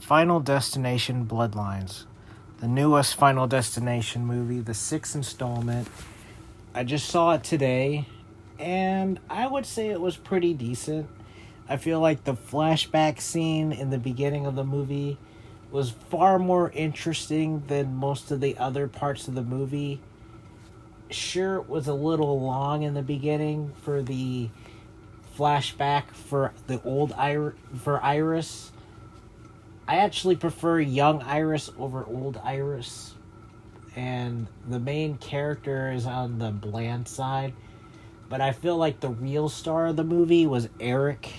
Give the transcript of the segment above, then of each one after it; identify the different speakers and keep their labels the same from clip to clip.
Speaker 1: Final Destination Bloodlines, the newest Final Destination movie, the 6th installment. I just saw it today, and I would say it was pretty decent. I feel like the flashback scene in the beginning of the movie was far more interesting than most of the other parts of the movie. Sure, it was a little long in the beginning for the flashback for the old Iris. I actually prefer young Iris over old Iris. And the main character is on the bland side. But I feel like the real star of the movie was Eric.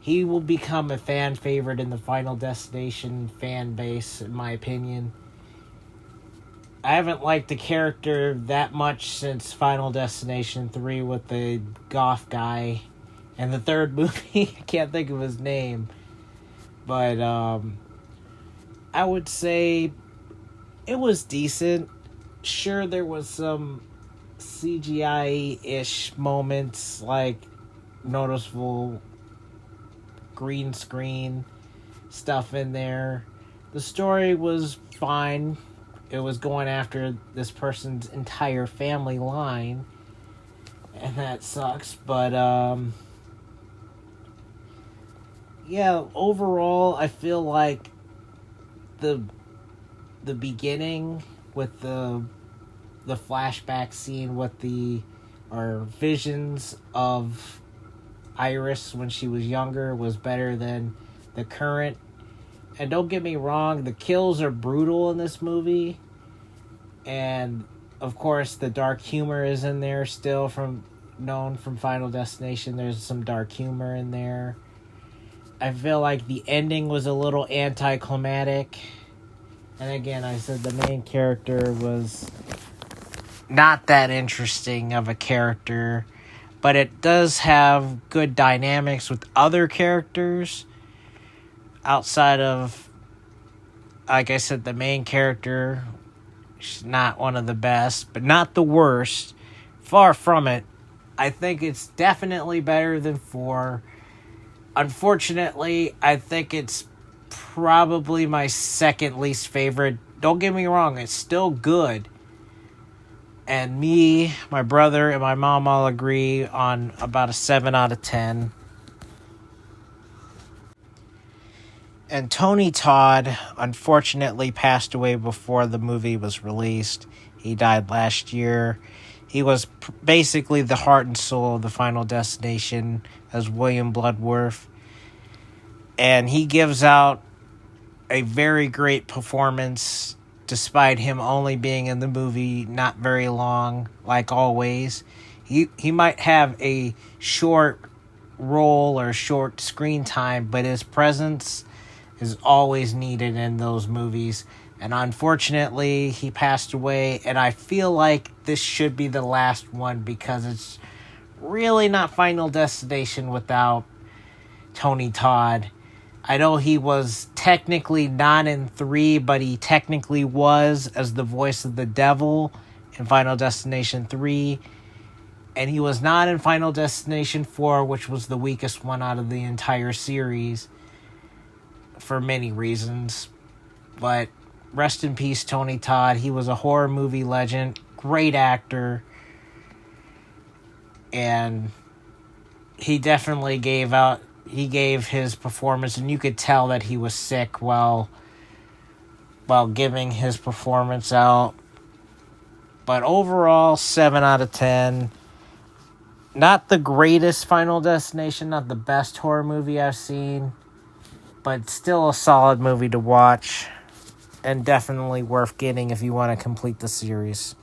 Speaker 1: He will become a fan favorite in the Final Destination fan base, in my opinion. I haven't liked the character that much since Final Destination 3 with the goth guy. And the third movie, I can't think of his name. But I would say it was decent. Sure, there was some CGI-ish moments, like noticeable green screen stuff in there. The story was fine. It was going after this person's entire family line, and that sucks. But yeah, overall, I feel like the beginning with the flashback scene with our visions of Iris when she was younger was better than the current. And don't get me wrong, the kills are brutal in this movie. And of course the dark humor is in there still known from Final Destination. There's some dark humor in there. I feel like the ending was a little anticlimactic. And again, I said the main character was not that interesting of a character. But it does have good dynamics with other characters. Outside of, like I said, the main character. She's not one of the best, but not the worst. Far from it. I think it's definitely better than 4. Unfortunately, I think it's probably my second least favorite. Don't get me wrong, it's still good. And me, my brother, and my mom all agree on about a 7 out of 10. And Tony Todd, unfortunately, passed away before the movie was released. He died last year. He was basically the heart and soul of the Final Destination as William Bludworth. And he gives out a very great performance despite him only being in the movie not very long, like always. He might have a short role or short screen time, but his presence is always needed in those movies. And unfortunately, he passed away, and I feel like this should be the last one because it's really not Final Destination without Tony Todd. I know he was technically not in 3, but he technically was as the voice of the devil in Final Destination 3. And he was not in Final Destination 4, which was the weakest one out of the entire series for many reasons. But rest in peace, Tony Todd. He was a horror movie legend, great actor, and he definitely gave his performance, and you could tell that he was sick while giving his performance out. But overall, 7 out of 10. Not the greatest Final Destination, not the best horror movie I've seen, but still a solid movie to watch, and definitely worth getting if you want to complete the series.